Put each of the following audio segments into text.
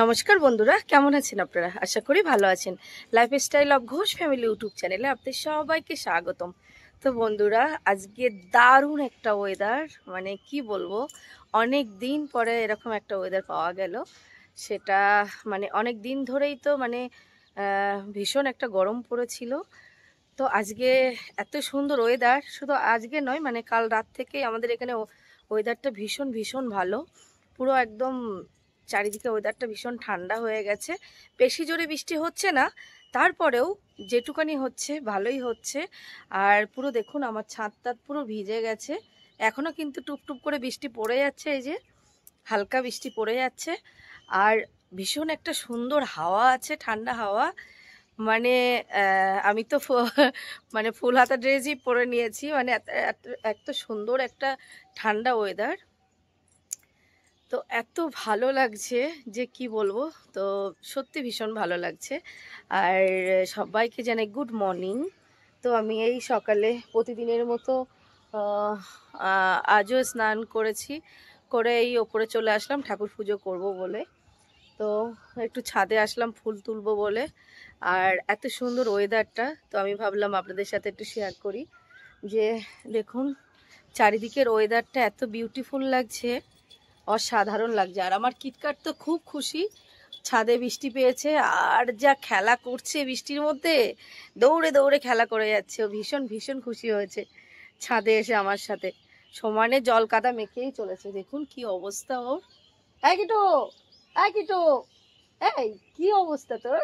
নমস্কার বন্ধুরা, কেমন আছেন আপনারা? আশা করি ভালো আছেন। Lifestyle of Ghosh family YouTube চ্যানেলে আপনাদের সবাইকে স্বাগতম। তো বন্ধুরা, আজকে দারুণ একটা ওয়েদার, মানে কি বলবো, অনেক দিন পরে এরকম একটা ওয়েদার পাওয়া গেল। সেটা মানে অনেক দিন ধরেই তো মানে ভীষণ একটা গরম পড়েছিল। তো আজকে এত সুন্দর ওয়েদার, শুধু আজকে নয়, মানে কাল রাত থেকেই আমাদের এখানে ওয়েদারটা ভীষণ ভীষণ ভালো। পুরো একদম চারিদিকে ওয়েদারটা ভীষণ ঠান্ডা হয়ে গেছে। বেশি জোরে বৃষ্টি হচ্ছে না, তারপরেও যেটুকানি হচ্ছে ভালোই হচ্ছে। আর পুরো দেখুন, আমার ছাদটা পুরো ভিজে গেছে। এখনও কিন্তু টুপটুপ করে বৃষ্টি পড়ে যাচ্ছে, এই যে হালকা বৃষ্টি পড়ে যাচ্ছে। আর ভীষণ একটা সুন্দর হাওয়া আছে, ঠান্ডা হাওয়া। মানে আমি তো মানে ফুল হাতা ড্রেসই পরে নিয়েছি, মানে এত সুন্দর একটা ঠান্ডা ওয়েদার। তো এত ভালো লাগছে যে কি বলবো। তো সত্যি ভীষণ ভালো লাগছে। আর সবাইকে জানাই গুড মর্নিং। তো আমি এই সকালে প্রতিদিনের মতো আজও স্নান করেছি, করে এই ওপরে চলে আসলাম ঠাকুর পুজো করব বলে। তো একটু ছাদে আসলাম ফুল তুলবো বলে। আর এত সুন্দর ওয়েদারটা, তো আমি ভাবলাম আপনাদের সাথে একটু শেয়ার করি যে দেখুন চারিদিকের ওয়েদারটা এত বিউটিফুল লাগছে, অসাধারণ লাগছে। আর আমার কিটকাট তো খুব খুশি, ছাদে বৃষ্টি পেয়েছে আর যা খেলা করছে বৃষ্টির মধ্যে, দৌড়ে দৌড়ে খেলা করে যাচ্ছে। ও ভীষণ ভীষণ খুশি হয়েছে ছাদে এসে আমার সাথে, সমানে জল কাদা মেখেই চলেছে। দেখুন কি অবস্থা ওর। এই কিটো, এই কিটো, এই কি অবস্থা তোর?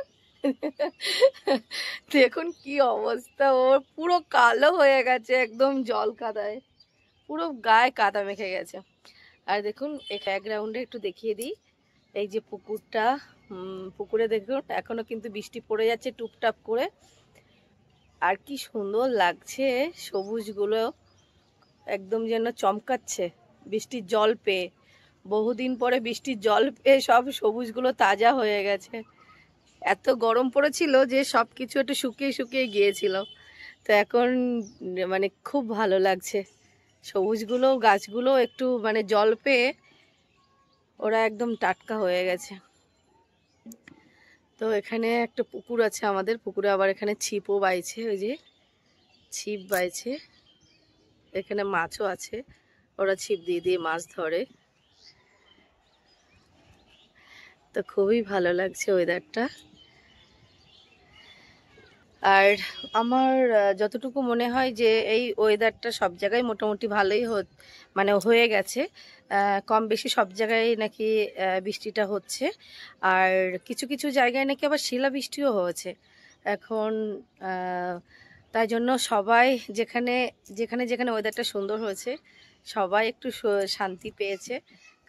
দেখুন কি অবস্থা ওর, পুরো কালো হয়ে গেছে একদম জল কাদায়, পুরো গায়ে কাদা মেখে গেছে। আর দেখুন এই ব্যাকগ্রাউন্ডে একটু দেখিয়ে দিই, এই যে পুকুরটা, পুকুরে দেখুন এখনো কিন্তু বৃষ্টি পড়ে যাচ্ছে টুপটাপ করে। আর কি সুন্দর লাগছে, সবুজগুলো একদম যেন চমকাচ্ছে বৃষ্টির জল পেয়ে। বহুদিন পরে বৃষ্টির জল পেয়ে সব সবুজগুলো তাজা হয়ে গেছে। এত গরম পড়েছিল যে সব কিছু একটু শুকিয়ে শুকিয়ে গিয়েছিল। তো এখন মানে খুব ভালো লাগছে, সবুজগুলো গাছগুলো একটু মানে জল পেয়ে ওরা একদম টাটকা হয়ে গেছে। তো এখানে একটা পুকুর আছে আমাদের, পুকুরে আবার এখানে ছিপও বাইছে, ওই যে ছিপ বাইছে। এখানে মাছও আছে, ওরা ছিপ দিয়ে দিয়ে মাছ ধরে। তো খুবই ভালো লাগছে ওয়েদারটা। আর আমার যতটুকু মনে হয় যে এই ওয়েদারটা সব জায়গায় মোটামুটি ভালোই মানে হয়ে গেছে। কম বেশি সব জায়গায় নাকি বৃষ্টিটা হচ্ছে। আর কিছু কিছু জায়গায় নাকি আবার শিলাবৃষ্টিও হয়েছে এখন। তাই জন্য সবাই যেখানে যেখানে যেখানে ওয়েদারটা সুন্দর হয়েছে, সবাই একটু শান্তি পেয়েছে।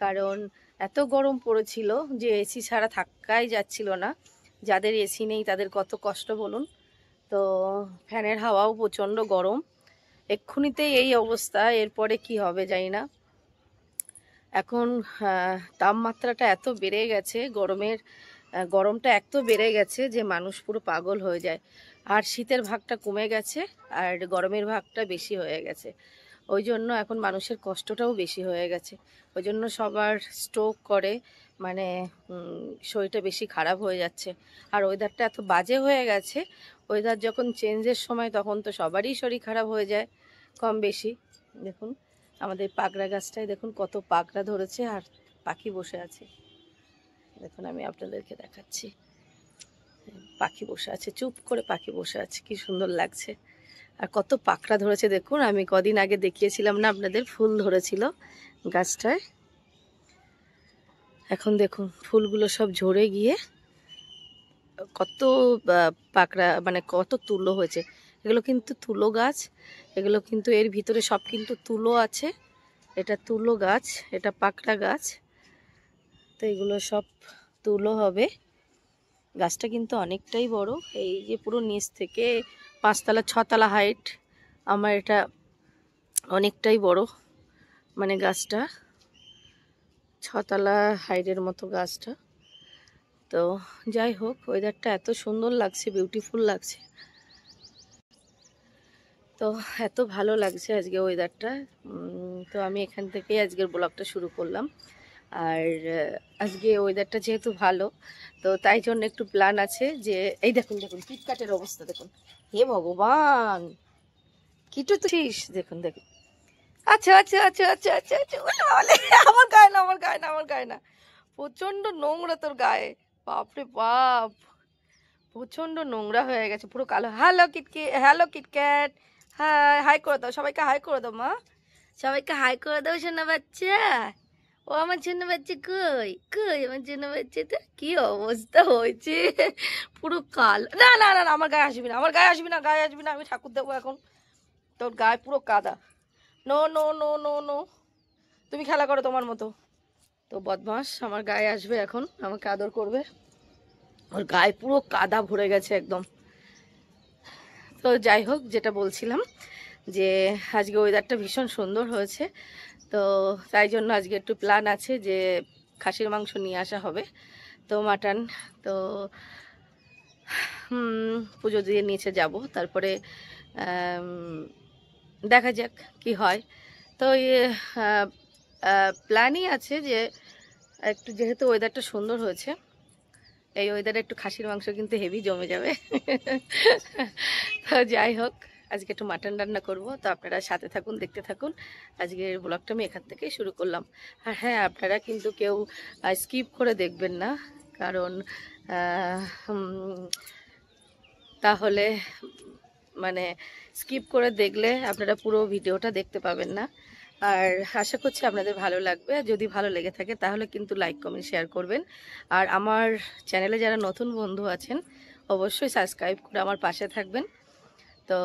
কারণ এত গরম পড়েছিল যে এসি ছাড়া থাকাই যাচ্ছিল না। যাদের এসি নেই তাদের কত কষ্ট বলুন। তো ফ্যানের হাওয়াও প্রচণ্ড গরম। এক্ষুনিতেই এই অবস্থা, এরপরে কি হবে জানি না। এখন তাপমাত্রাটা এত বেড়ে গেছে, গরমটা এত বেড়ে গেছে যে মানুষ পুরো পাগল হয়ে যায়। আর শীতের ভাগটা কমে গেছে আর গরমের ভাগটা বেশি হয়ে গেছে। ওই জন্য এখন মানুষের কষ্টটাও বেশি হয়ে গেছে। ওই জন্য সবার স্ট্রোক করে, মানে শরীরটা বেশি খারাপ হয়ে যাচ্ছে। আর ওয়েদারটা এত বাজে হয়ে গেছে, ওয়েদার যখন চেঞ্জের সময় তখন তো সবারই শরীর খারাপ হয়ে যায় কম বেশি। দেখুন আমাদের পাকড়া গাছটায় দেখুন কত পাকড়া ধরেছে আর পাখি বসে আছে। দেখুন আমি আপনাদেরকে দেখাচ্ছি, পাখি বসে আছে, চুপ করে পাখি বসে আছে, কি সুন্দর লাগছে। আর কত পাকড়া ধরেছে দেখুন, আমি কদিন আগে দেখিয়েছিলাম না আপনাদের, ফুল ধরেছিল গাছটায়। এখন দেখুন ফুলগুলো সব ঝরে গিয়ে কত পাকড়া, মানে কত তুলো হয়েছে। এগুলো কিন্তু তুলো গাছ, এগুলো কিন্তু এর ভিতরে সব কিন্তু তুলো আছে। এটা তুলো গাছ, এটা পাকড়া গাছ। তো এগুলো সব তুলো হবে। গাছটা কিন্তু অনেকটাই বড়, এই যে পুরো নিচ থেকে 5তলা 6তলা হাইট। আমার এটা অনেকটাই বড়, মানে গাছটা 6তলা হাইটের মতো গাছটা। তো যাই হোক, ওয়েদারটা এত সুন্দর লাগছে, বিউটিফুল লাগছে। তো এত ভালো লাগছে আজকে ওয়েদারটা। তো আমি এখান থেকেই আজকের ব্লগটা শুরু করলাম। আর আজকে ওয়েদারটা যেহেতু ভালো, তো তাই জন্য একটু প্ল্যান আছে যে এই দেখুন দেখুন কিটকাটের অবস্থা দেখুন। হে ভগবান, কিটু তুছিস, দেখুন দেখুন। আচ্ছা আচ্ছা আচ্ছা আচ্ছা আচ্ছা আচ্ছা, আমার গায়ে না, আমার গায়ে না, আমার গায়ে না। প্রচন্ড নোংরা তোর গায়ে, বাপরে বাপ, প্রচন্ড নোংরা হয়ে গেছে, পুরো কালো। হ্যালো কিটকে, হ্যালো কিটক্যাট, হাই হাই করে দাও সবাইকে, হাই করে দাও মা, সবাইকে হাই করে দাও সোনা বাচ্চা। ও আমার জন্য বাচ্চা, কই কই আমার জন্য বাচ্চাটা, কি অবস্থা হয়েছে, পুরো কালো। না না না না, আমার গায়ে আসবি না, আমার গায়ে আসবি না, গায়ে আসবি না, আমি ঠাকুর দেবো এখন। তোর গায়ে পুরো কাদা। No no no no no, তুমি খেলা করো তোমার মতো। তো বদমাস আমার গায়ে আসবে এখন, আমাকে আদর করবে। ওর গায়ে পুরো কাদা ভরে গেছে একদম। তো যাই হোক, যেটা বলছিলাম যে আজকে ওয়েদারটা ভীষণ সুন্দর হয়েছে, তো তাই জন্য আজকে একটু প্ল্যান আছে যে খাসির মাংস নিয়ে আসা হবে, তো মাটন। তো পুজো দিয়ে নিচে যাব, তারপরে দেখা যাক কি হয়। তো প্ল্যানই আছে যে একটু, যেহেতু ওয়েদারটা সুন্দর হয়েছে, এই ওয়েদারে একটু খাসির মাংস কিন্তু হেভি জমে যাবে। তো যাই হোক, আজকে একটু মাটন রান্না করব, তো আপনারা সাথে থাকুন, দেখতে থাকুন। আজকের ব্লগটা আমি এখান থেকেই শুরু করলাম। আর হ্যাঁ, আপনারা কিন্তু কেউ স্কিপ করে দেখবেন না, কারণ তাহলে মানে স্কিপ করে দেখলে আপনারা পুরো ভিডিওটা দেখতে পাবেন না। আর আশা করছি আপনাদের ভালো লাগবে, যদি ভালো লেগে থাকে তাহলে কিন্তু লাইক কমেন্ট শেয়ার করবেন। আর আমার চ্যানেলে যারা নতুন বন্ধু আছেন অবশ্যই সাবস্ক্রাইব করে আমার পাশে থাকবেন। তো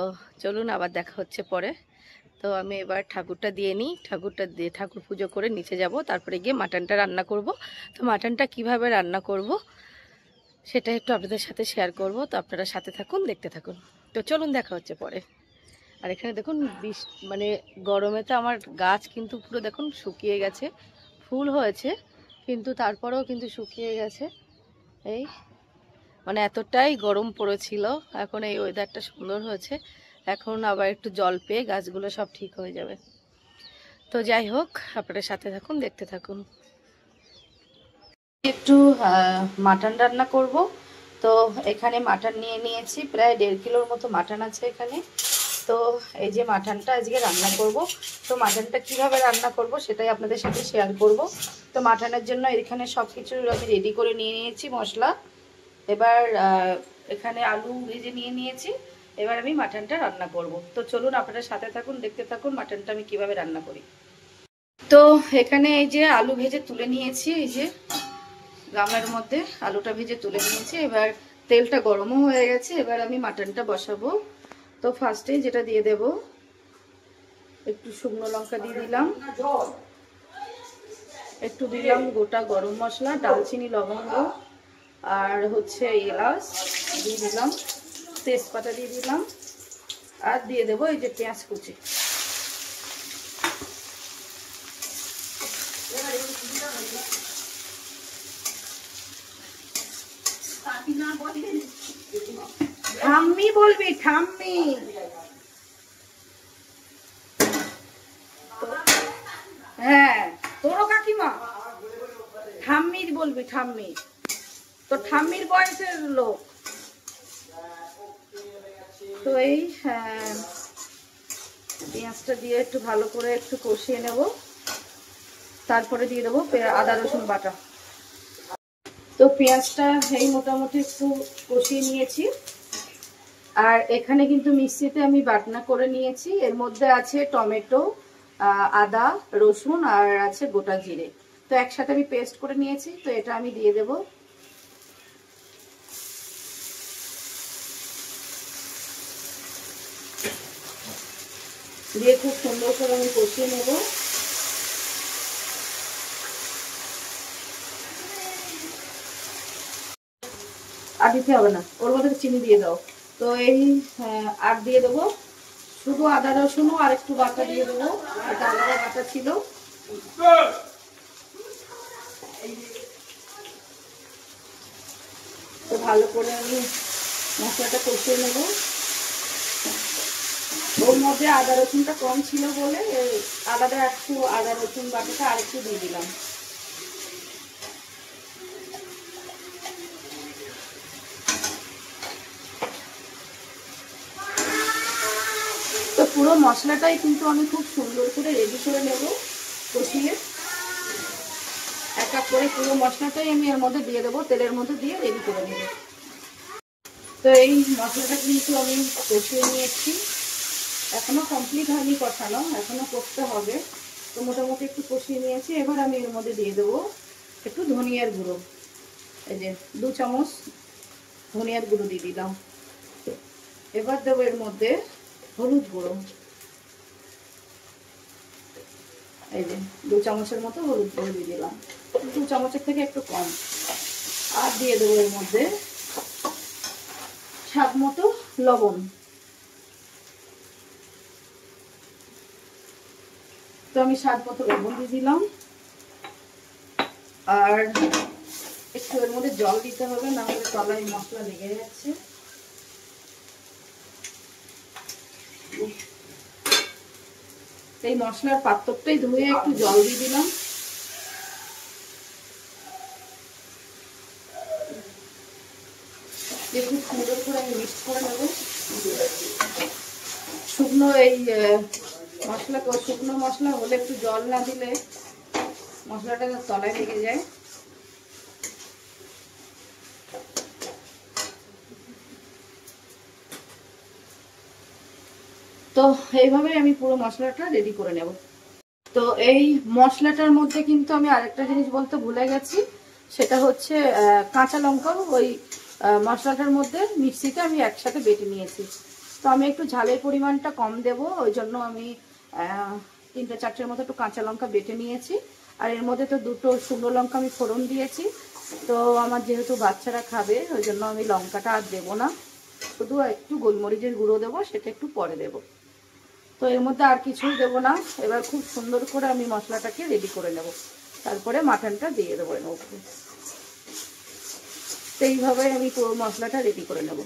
চলুন, আবার দেখা হচ্ছে পরে। তো আমি এবার ঠাকুরটা দিয়ে নিই, ঠাকুরটা দিয়ে ঠাকুর পুজো করে নিচে যাব, তারপরে গিয়ে মাটনটা রান্না করব। তো মাটনটা কিভাবে রান্না করব সেটা একটু আপনাদের সাথে শেয়ার করব, তো আপনারা সাথে থাকুন, দেখতে থাকুন। তো চলুন, দেখা হচ্ছে পরে। আর এখানে দেখুন মানে গরমে তো আমার গাছ কিন্তু পুরো দেখুন শুকিয়ে গেছে, ফুল হয়েছে কিন্তু তারপরেও কিন্তু শুকিয়ে গেছে। এই মানে এতটাই গরম পড়েছিল, এখন এই ওয়েদারটা সুন্দর হয়েছে, এখন আবার একটু জল পেয়ে গাছগুলো সব ঠিক হয়ে যাবে। তো যাই হোক, আপনারা সাথে থাকুন, দেখতে থাকুন। একটু মাটন রান্না করব। তো এখানে মাটন নিয়ে নিয়েছি, প্রায় 1.5 কিলোর মতো মাটন আছে এখানে। তো এই যে মাটনটা আজকে রান্না করব, তো মাটনটা কিভাবে রান্না করব সেটাই আপনাদের সাথে শেয়ার করব। তো মাটনের জন্য এখানে সব কিছু আমি রেডি করে নিয়ে নিয়েছি মশলা। এবার এখানে আলু ভেজে নিয়ে নিয়েছি, এবার আমি মাটনটা রান্না করব। তো চলুন, আপনারা সাথে থাকুন, দেখতে থাকুন মাটনটা আমি কিভাবে রান্না করি। তো এখানে এই যে আলু ভেজে তুলে নিয়েছি, এই যে গামলার মধ্যে আলুটা ভেজে তুলে নিয়েছি। এবার তেলটা গরমও হয়ে গেছে, এবার আমি মাটনটা বসাবো। তো ফার্স্টে যেটা দিয়ে দেব, একটু শুকনো লঙ্কা দিয়ে দিলাম, একটু দিলাম গোটা গরম মশলা, দালচিনি, লবঙ্গ আর হচ্ছে এলাচ দিয়ে দিলাম, তেজপাতা দিয়ে দিলাম, আর দিয়ে দেবো এই যে পেঁয়াজ কুচি। ঠাম্মি বলবি, ঠাম্মি। হ্যাঁ, তোরও কাকিমা, ঠাম্মির বলবি, ঠাম্মি। তো ঠাম্মির বয়সের লোক। তো এই পেঁয়াজটা দিয়ে একটু ভালো করে একটু কষিয়ে নেব, তারপরে দিয়ে দেবো আদা রসুন বাটা। তো পেঁয়াজটা এই মোটামুটি একটু কষিয়ে নিয়েছি। আর এখানে কিন্তু মিক্সিতে আমি বাটনা করে নিয়েছি, এর মধ্যে আছে টমেটো, আদা, রসুন আর আছে গোটা জিরে। তো একসাথে আমি পেস্ট করে নিয়েছি, তো এটা আমি দিয়ে দেব। দিয়ে খুব সুন্দর করে আমি কষিয়ে নেব। আর দিতে হবে না, ওর মধ্যে চিনি দিয়ে দাও। তো এই আর দিয়ে দেবো শুধু আদা রসুন আর একটু বাটা দিয়ে দেবো, এটা আলাদা বাটা ছিল। তো ভালো করে আমি মশলাটা কষিয়ে নেব। ওর মধ্যে আদা রসুনটা কম ছিল বলে আলাদা একটু আদা রসুন বাটাটা আর একটু দিয়ে দিলাম। পুরো মশলাটাই কিন্তু আমি খুব সুন্দর করে রেডি করে নেব, কষিয়ে এক এক করে পুরো মশলাটাই আমি এর মধ্যে দিয়ে দেবো, তেলের মধ্যে দিয়ে রেডি করে নেব। তো এই মশলাটা কিন্তু আমি কষিয়ে নিয়েছি, এখনো কমপ্লিট হয়নি কষানো, এখনো করতে হবে। তো মোটামুটি একটু কষিয়ে নিয়েছি। এবার আমি এর মধ্যে দিয়ে দেবো একটু ধনিয়ার গুঁড়ো, এই যে 2 চামচ ধনিয়ার গুঁড়ো দিয়ে দিলাম। এবার দেবো এর মধ্যে হলুদ গুঁড়ো, এই যে 2 চামচের মতো হলুদ গুঁড়ো দিয়ে দিলাম, 2 চামচের থেকে একটু কম। আর দিয়ে দেবো এর মধ্যে স্বাদ মতো লবণ। তো আমি স্বাদ মতো লবণ দিয়ে দিলাম। আর একটু এর মধ্যে জল দিতে হবে, না হলে তলায় মশলা লেগে যাচ্ছে। এই মশলার পাত্রটাই ধুয়ে একটু জল দিয়ে দিলাম। খুব সুন্দর করে আমি মিক্স করে নেব। শুকনো এই মশলা, শুকনো মশলা হলে একটু জল না দিলে মশলাটা তলায় লেগে যায়। তো এইভাবে আমি পুরো মশলাটা রেডি করে নেব। তো এই মশলাটার মধ্যে কিন্তু আমি আরেকটা জিনিস বলতে ভুলে গেছি, সেটা হচ্ছে কাঁচা লঙ্কা ওই মশলাটার মধ্যে মিক্সিতে আমি একসাথে বেটে নিয়েছি। তো আমি একটু ঝালের পরিমাণটা কম দেব, ওই জন্য আমি 3-4টের মতো একটু কাঁচা লঙ্কা বেটে নিয়েছি। আর এর মধ্যে তো 2টো শুকনো লঙ্কা আমি ফোড়ন দিয়েছি। তো আমার যেহেতু বাচ্চারা খাবে, ওই জন্য আমি লঙ্কাটা আর দেবো না, শুধু একটু গোলমরিচের গুঁড়ো দেবো, সেটা একটু পরে দেবো। তো এর মধ্যে আর কিছুই দেবো না। এবার খুব সুন্দর করে আমি মশলাটাকে রেডি করে নেব, তারপরে মাটনটা দিয়ে দেবো এর মধ্যে। তো এইভাবে আমি পুরো মশলাটা রেডি করে নেব।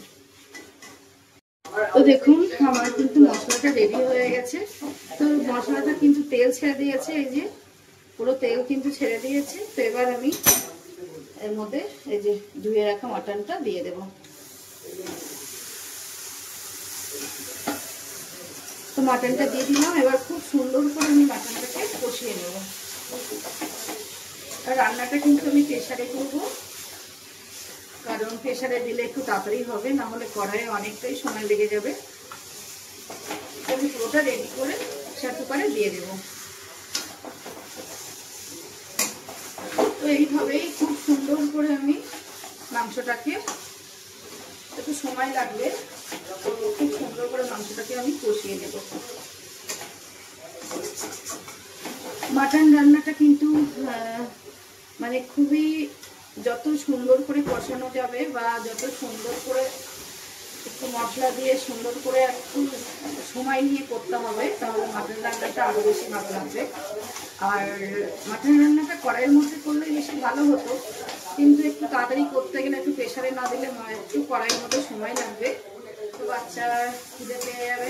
তো দেখুন আমার কিন্তু মশলাটা রেডি হয়ে গেছে। তো মশলাটা কিন্তু তেল ছেড়ে দিয়েছে, এই যে পুরো তেল কিন্তু ছেড়ে দিয়েছে। তো এবার আমি এর মধ্যে এই যে ধুয়ে রাখা মাটনটা দিয়ে দেব। তো মাটনটা দিয়ে দিলাম। এবার খুব সুন্দর করে আমি মাটনটাকে কষিয়ে নেব। আর রান্নাটা কিন্তু আমি প্রেসারে করব, কারণ প্রেসারে দিলে একটু তাড়াতাড়ি হবে, না হলে কড়াইয়ে অনেকটাই সময় লেগে যাবে। আমি পুরোটা রেডি করে প্রেসার কুকারে দিয়ে দেব। তো এইভাবেই খুব সুন্দর করে আমি মাংসটাকে, একটু সময় লাগবে, খুব সুন্দর করে মাংসটাকে আমি কষিয়ে নেব। মাটন রান্নাটা কিন্তু মানে খুবই, যত সুন্দর করে কষানো যাবে বা যত সুন্দর করে একটু মশলা দিয়ে সুন্দর করে একটু সময় নিয়ে করতে হবে, তাহলে মাটন রান্নাটা আরও বেশি ভালো লাগবে। আর মাটন রান্নাটা কড়াইয়ের মধ্যে করলে বেশি ভালো হতো, কিন্তু একটু তাড়াতাড়ি করতে গেলে একটু প্রেসারে না দিলে একটু কড়াইয়ের মধ্যে সময় লাগবে, তো বাচ্চা খিদে পেয়ে যাবে।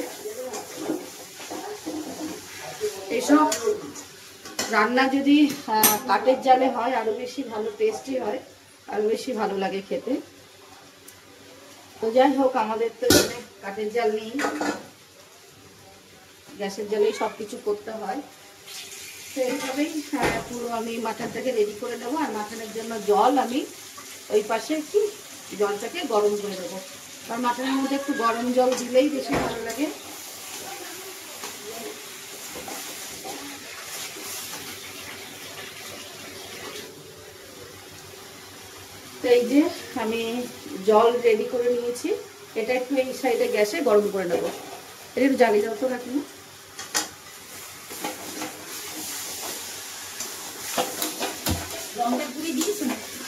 এইসব রান্না যদি কাঠের জালে হয় আরও বেশি ভালো, টেস্টি হয়, আরও বেশি ভালো লাগে খেতে। তো যাই হোক, আমাদের তো এখানে কাঠের জাল নেই, গ্যাসের জালেই সব কিছু করতে হয়। তো এইভাবেই পুরো আমি মাটনটাকে রেডি করে নেবো। আর মাটনের জন্য জল আমি ওই পাশে একটু জলটাকে গরম করে দেবো, কারণ মাটনের মধ্যে একটু গরম জল দিলেই বেশি ভালো লাগে। তো এই যে আমি জল রেডি করে নিয়েছি, এটা একটু এই সাইডে গ্যাসে গরম করে নেবো। এটা একটু জ্বালিয়ে দাও তো রাখি,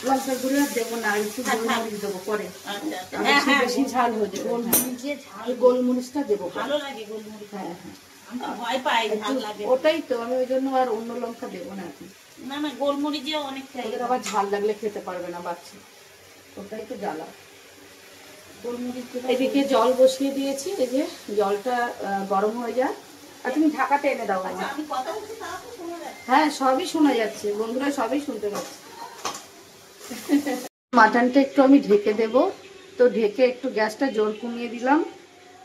লঙ্কার গুঁড়ো আর দেবো না, একটু গোলমরিচ দেবো পরে, বেশি ঝাল হয়ে যাবে, গোলমরিচটা দেবো, ভালো লাগে গোলমরিচ। হ্যাঁ হ্যাঁ, ওটাই তো আমি ওই জন্য আর অন্য লঙ্কা দেবো না এখন। না না, গোলমরিচে অনেকটা, ওদের আবার ঝাল লাগলে খেতে পারবে না বাচ্চা, ওটাই তো জ্বালা। এদিকে জল বসিয়ে দিয়েছি, এই যে জলটা গরম হয়ে যায়। আর তুমি ঢাকাটা এনে দাও। হ্যাঁ সবই শোনা যাচ্ছে বন্ধুরা, সবই শুনতে পাচ্ছি। মাটনটা একটু আমি ঢেকে দেব, তো ঢেকে একটু গ্যাসটা জোর কমিয়ে দিলাম।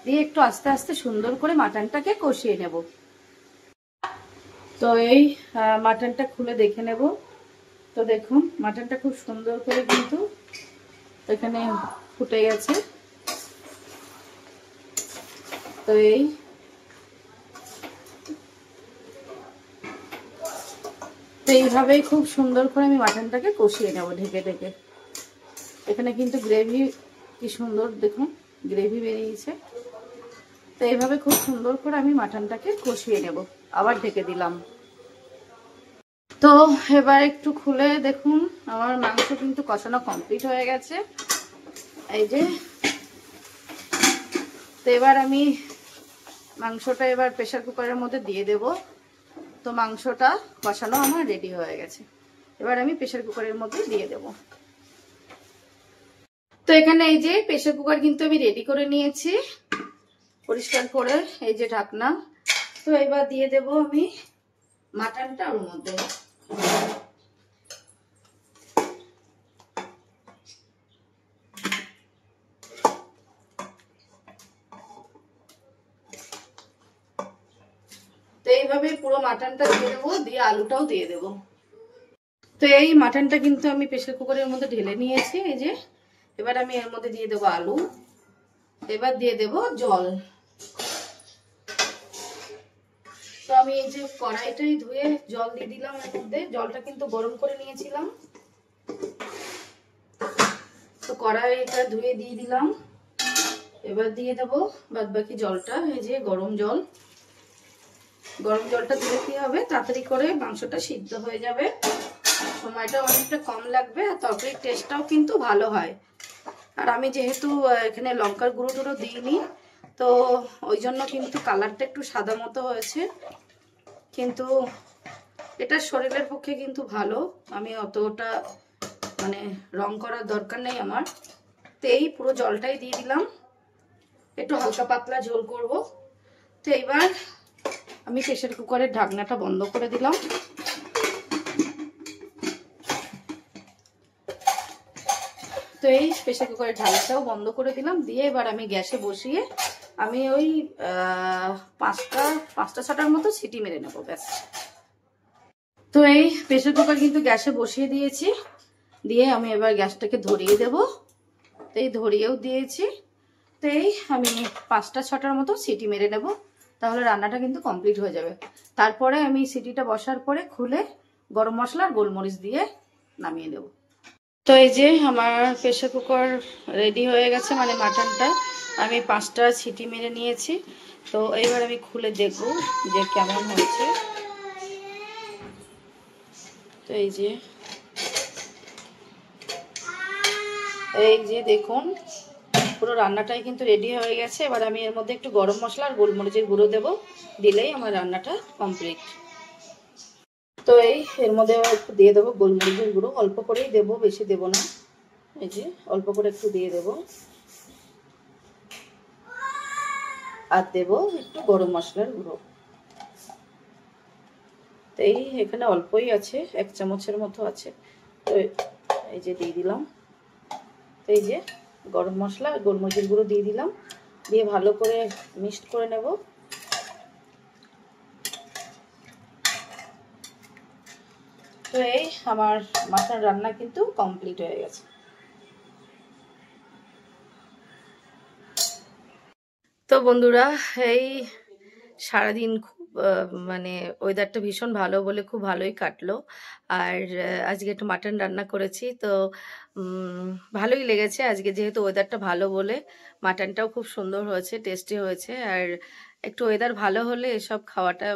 দিয়ে একটু আস্তে আস্তে সুন্দর করে মাটনটাকে কষিয়ে নেব। তো এই মাটনটা খুলে দেখে নেব। তো দেখুন মাটনটা খুব সুন্দর করে কিন্তু এখানে ফুটে গেছে। তো এইভাবেই খুব সুন্দর করে আমি মাটনটাকে কষিয়ে নেব ঢেকে ঢেকে। এখানে কিন্তু গ্রেভি কি সুন্দর দেখুন গ্রেভি বেরিয়েছে। তো এইভাবে খুব সুন্দর করে আমি মাটনটাকে কষিয়ে নেব। আবার ঢেকে দিলাম। তো এবার একটু খুলে দেখুন আমার মাংস কিন্তু কষানো কমপ্লিট হয়ে গেছে। এই যে, তো এবার আমি মাংসটা এবার প্রেসার কুকারের মধ্যে দিয়ে দেব। তো মাংসটা কষানো আমার রেডি হয়ে গেছে। এবার আমি প্রেসার কুকারের মধ্যে দিয়ে দেব। তো এখানে এই যে প্রেসার কুকার কিন্তু আমি রেডি করে নিয়েছি পরিষ্কার করে, এই যে ঢাকনা। তো এবার দিয়ে দেব আমি মাটনটা ওর মধ্যে। তো এইভাবে পুরো মাটনটা দিয়ে দেবো, দিয়ে আলুটাও দিয়ে দেব। তো এই মাটনটা কিন্তু আমি প্রেসার কুকারের মধ্যে ঢেলে নিয়েছি। এই যে এবার আমি এর মধ্যে দিয়ে দেবো আলু। এবার দিয়ে দেব জল। তো আমি এই যে কড়াইটাই ধুয়ে জল দিয়ে দিলাম এর মধ্যে। জলটা কিন্তু গরম করে নিয়েছিলাম। তো কড়াইটা ধুয়ে দিয়ে দিলাম। এবার দিয়ে দেবো বাদ বাকি জলটা, এই যে গরম জল। গরম জলটা দিলে কি হবে, তাড়াতাড়ি করে মাংসটা সিদ্ধ হয়ে যাবে, সময়টা অনেকটা কম লাগবে, আর তরকারির টেস্টটাও কিন্তু ভালো হয়। আর আমি যেহেতু এখানে লঙ্কার গুঁড়ো টুড়ো দিইনি, তো ওই জন্য কিন্তু কালারটা একটু সাদা মতো হয়েছে, কিন্তু এটা শরীরের পক্ষে কিন্তু ভালো। আমি অতটা মানে রং করার দরকার নেই আমার। তো এই পুরো জলটাই দিয়ে দিলাম, একটু হালকা পাতলা ঝোল করব। তো এইবার আমি প্রেসার কুকারের ঢাকনাটা বন্ধ করে দিলাম। তো এই প্রেসার কুকারের ঢাকনাটাও বন্ধ করে দিলাম, দিয়ে এবার আমি গ্যাসে বসিয়ে আমি ওই 5টা-6টার মতো সিটি মেরে নেবো, ব্যাস। তো এই প্রেসার কুকার কিন্তু গ্যাসে বসিয়ে দিয়েছি, দিয়ে আমি এবার গ্যাসটাকে ধরিয়ে দেব। তো এই ধরিয়েও দিয়েছি। তো এই আমি 5টা-6টার মতো সিটি মেরে নেব, তাহলে রান্নাটা কিন্তু কমপ্লিট হয়ে যাবে। তারপরে আমি সিটিটা বসার পরে খুলে গরম মশলা আর গোলমরিচ দিয়ে নামিয়ে দেব। তো এই যে আমার প্রেসার কুকার রেডি হয়ে গেছে, মানে মাটনটা আমি 5টা সিটি মেরে নিয়েছি। তো এইবার আমি খুলে দেখব যে কেমন হয়েছে। তো এই যে দেখুন পুরো রান্নাটাই কিন্তু রেডি হয়ে গেছে। এবার আমি এর মধ্যে একটু গরম মশলা আর গোলমরিচের গুঁড়ো দেবো, দিলেই আমার রান্নাটা কমপ্লিট। তো এর মধ্যে একটু দিয়ে দেবো গোলমরিচের গুঁড়ো, অল্প করেই দেবো, বেশি দেবো না। এই যে অল্প করে একটু দিয়ে দেবো, আর দেবো একটু গরম মশলার গুঁড়ো। তো এখানে অল্পই আছে, 1 চামচের মতো আছে। তো এই যে দিয়ে দিলাম। তো এই যে গরম মশলা আর গোলমরিচের গুঁড়ো দিয়ে দিলাম, দিয়ে ভালো করে মিক্সড করে নেব। তো আমার মাটন রান্না কিন্তু কমপ্লিট হয়ে গেছে। তো বন্ধুরা, এই সারাদিন খুব মানে ওয়েদারটা ভীষণ ভালো বলে খুব ভালোই কাটলো। আর আজকে একটু মাটন রান্না করেছি, তো ভালোই লেগেছে আজকে, যেহেতু ওয়েদারটা ভালো বলে। মাটনটাও খুব সুন্দর হয়েছে, টেস্টি হয়েছে। আর একটু ওয়েদার ভালো হলে এসব খাওয়াটা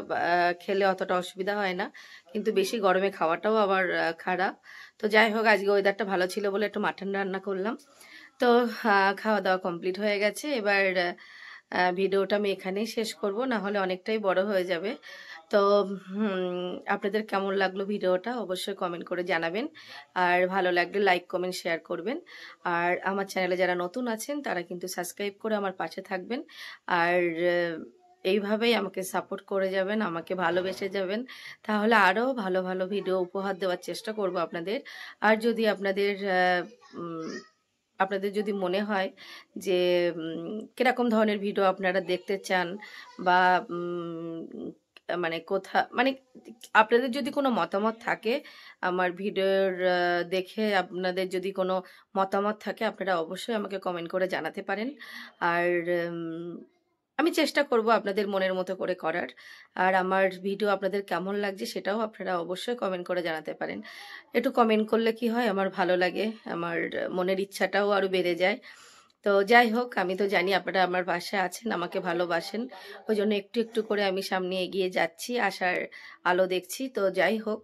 খেলে অতটা অসুবিধা হয় না, কিন্তু বেশি গরমে খাওয়াটাও আবার খারাপ। তো যাই হোক, আজকে ওয়েদারটা ভালো ছিল বলে একটু মাটন রান্না করলাম। তো খাওয়া দাওয়া কমপ্লিট হয়ে গেছে। এবার ভিডিওটা আমি এখানেই শেষ করব, না হলে অনেকটাই বড় হয়ে যাবে। তো আপনাদের কেমন লাগলো ভিডিওটা অবশ্যই কমেন্ট করে জানাবেন, আর ভালো লাগলে লাইক কমেন্ট শেয়ার করবেন। আর আমার চ্যানেলে যারা নতুন আছেন তারা কিন্তু সাবস্ক্রাইব করে আমার পাশে থাকবেন, আর এইভাবেই আমাকে সাপোর্ট করে যাবেন, আমাকে ভালোবেসে যাবেন, তাহলে আরও ভালো ভালো ভিডিও উপহার দেওয়ার চেষ্টা করব আপনাদের। আর যদি আপনাদের আপনাদের যদি মনে হয় যে কিরকম ধরনের ভিডিও আপনারা দেখতে চান বা মানে মানে আপনাদের যদি কোনো মতামত থাকে আমার ভিডিওর দেখে আপনাদের যদি কোনো মতামত থাকে আপনারা অবশ্যই আমাকে কমেন্ট করে জানাতে পারেন। আর আমি চেষ্টা করব আপনাদের মনের মতো করে করার। আর আমার ভিডিও আপনাদের কেমন লাগছে সেটাও আপনারা অবশ্যই কমেন্ট করে জানাতে পারেন। একটু কমেন্ট করলে কি হয়, আমার ভালো লাগে, আমার মনের ইচ্ছাটাও আরও বেড়ে যায়। তো যাই হোক, আমি তো জানি আপনারা আমার পাশে আছেন, আমাকে ভালোবাসেন, ওই জন্য একটু একটু করে আমি সামনে এগিয়ে যাচ্ছি, আশার আলো দেখছি। তো যাই হোক,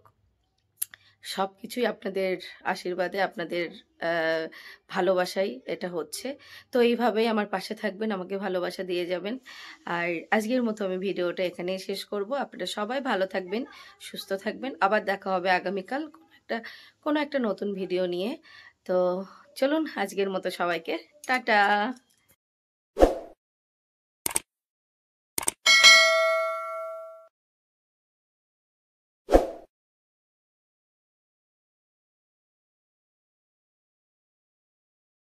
সব কিছুই আপনাদের আশীর্বাদে, আপনাদের ভালোবাসাই এটা হচ্ছে। তো এইভাবেই আমার পাশে থাকবেন, আমাকে ভালোবাসা দিয়ে যাবেন। আর আজকের মতো আমি ভিডিওটা এখানেই শেষ করব। আপনারা সবাই ভালো থাকবেন, সুস্থ থাকবেন। আবার দেখা হবে আগামীকাল কোনো একটা নতুন ভিডিও নিয়ে। তো চলুন, আজকের মতো সবাইকে টাটা।